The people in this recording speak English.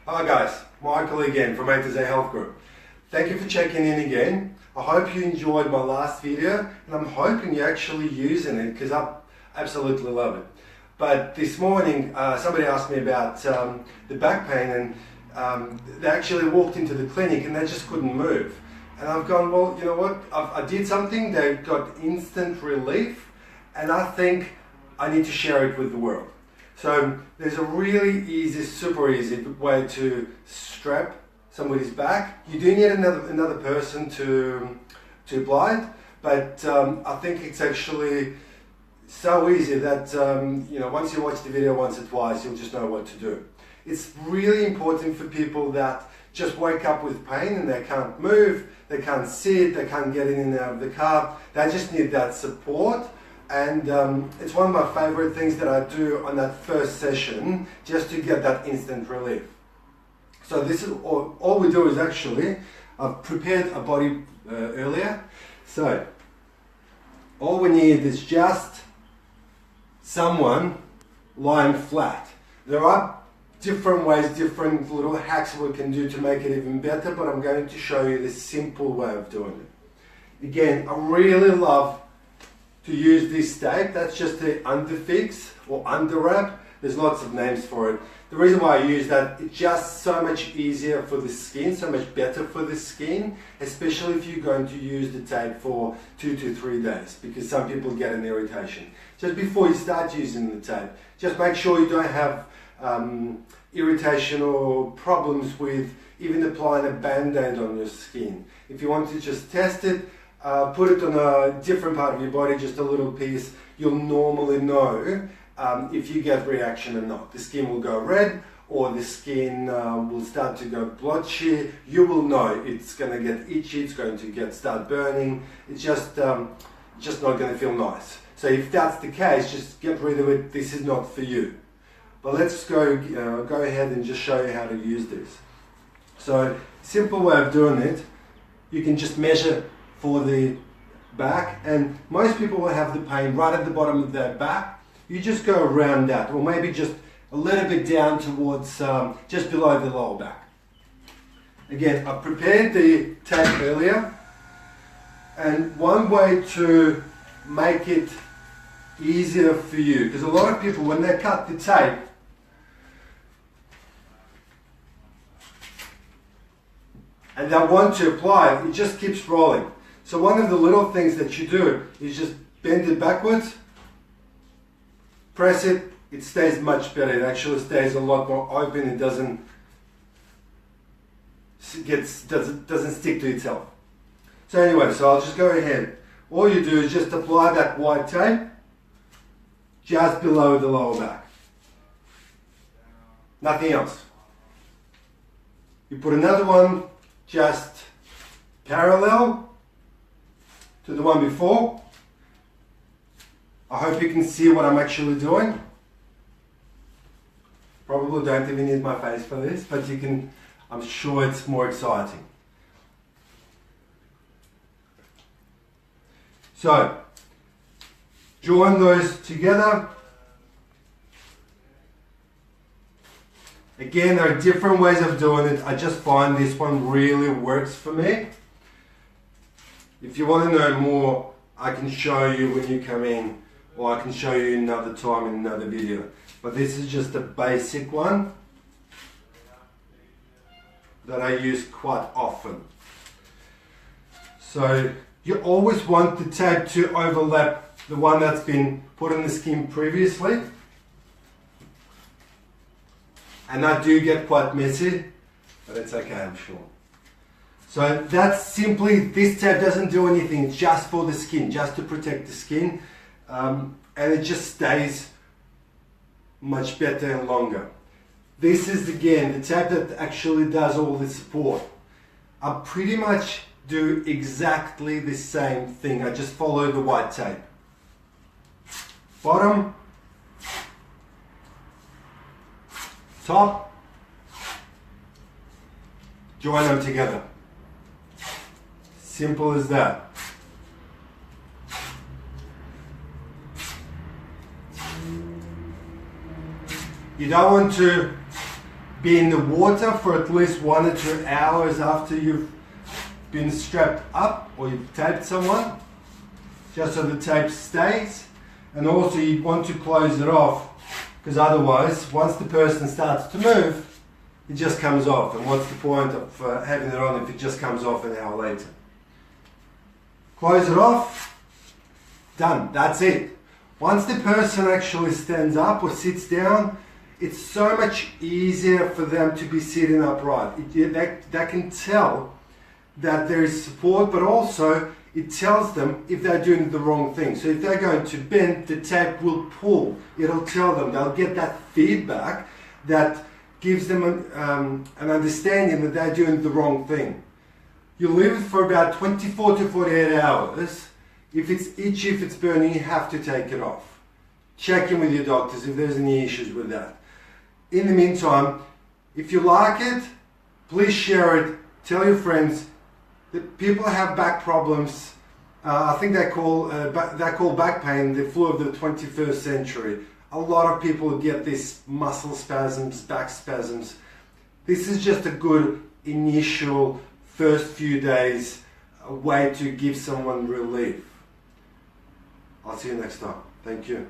Hi guys, Michael again from A to Z Health Group. Thank you for checking in again. I hope you enjoyed my last video and I'm hoping you're actually using it because I absolutely love it. But this morning somebody asked me about the back pain and they actually walked into the clinic and they just couldn't move. And I've gone, well, you know what, I did something, they got instant relief and I think I need to share it with the world. So there's a really easy, super easy way to strap somebody's back. You do need another person to apply it, but I think it's actually so easy that once you watch the video once or twice, you'll just know what to do. It's really important for people that just wake up with pain and they can't move, they can't sit, they can't get in and out of the car. They just need that support. And it's one of my favorite things that I do on that first session, just to get that instant relief. So this is all we do is actually, I've prepared a body earlier. So all we need is just someone lying flat. There are different ways, different little hacks we can do to make it even better, but I'm going to show you the simple way of doing it. Again, I really love to use this tape. That's just the underfix or underwrap. There's lots of names for it. The reason why I use that, it's just so much easier for the skin, so much better for the skin, especially if you're going to use the tape for 2 to 3 days, because some people get an irritation. Just before you start using the tape, just make sure you don't have irritation or problems with even applying a band-aid on your skin. If you want to just test it, put it on a different part of your body, just a little piece, you'll normally know if you get reaction or not. The skin will go red or the skin will start to go blotchy. You will know it's going to get itchy, it's going to start burning. It's just not going to feel nice. So if that's the case, just get rid of it. This is not for you. But let's go ahead and just show you how to use this. So simple way of doing it, you can just measure for the back, and most people will have the pain right at the bottom of their back. You just go around that, or maybe just a little bit down towards just below the lower back. Again, I prepared the tape earlier, and one way to make it easier for you, because a lot of people when they cut the tape, and they want to apply it, it just keeps rolling. So one of the little things that you do is just bend it backwards, press it, it stays much better. It actually stays a lot more open. It doesn't stick to itself. So anyway, so I'll just go ahead. All you do is just apply that white tape just below the lower back. Nothing else. You put another one just parallel to the one before. I hope you can see what I'm actually doing. Probably don't even need my face for this, but you can, I'm sure it's more exciting. So, join those together. Again, there are different ways of doing it. I just find this one really works for me. If you want to know more, I can show you when you come in, or I can show you another time in another video. But this is just a basic one that I use quite often. So you always want the tape to overlap the one that's been put on the skin previously. And that do get quite messy, but it's okay, I'm sure. So that's simply, this tape doesn't do anything, it's just for the skin, just to protect the skin, and it just stays much better and longer. This is again the tape that actually does all the support. I pretty much do exactly the same thing, I just follow the white tape. Bottom, top, join them together. Simple as that. You don't want to be in the water for at least 1 or 2 hours after you've been strapped up or you've taped someone, just so the tape stays. And also you want to close it off, because otherwise, once the person starts to move, it just comes off. And what's the point of having it on if it just comes off an hour later? Close it off, done, that's it. Once the person actually stands up or sits down, it's so much easier for them to be sitting upright. They can tell that there is support, but also it tells them if they're doing the wrong thing. So if they're going to bend, the tape will pull. It'll tell them. They'll get that feedback that gives them an understanding that they're doing the wrong thing. You leave it for about 24 to 48 hours. If it's itchy, if it's burning, you have to take it off. Check in with your doctors if there's any issues with that. In the meantime, if you like it, please share it. Tell your friends that people have back problems. I think they call back pain the flu of the 21st century. A lot of people get these muscle spasms, back spasms. This is just a good initial first few days way to give someone relief. I'll see you next time. Thank you.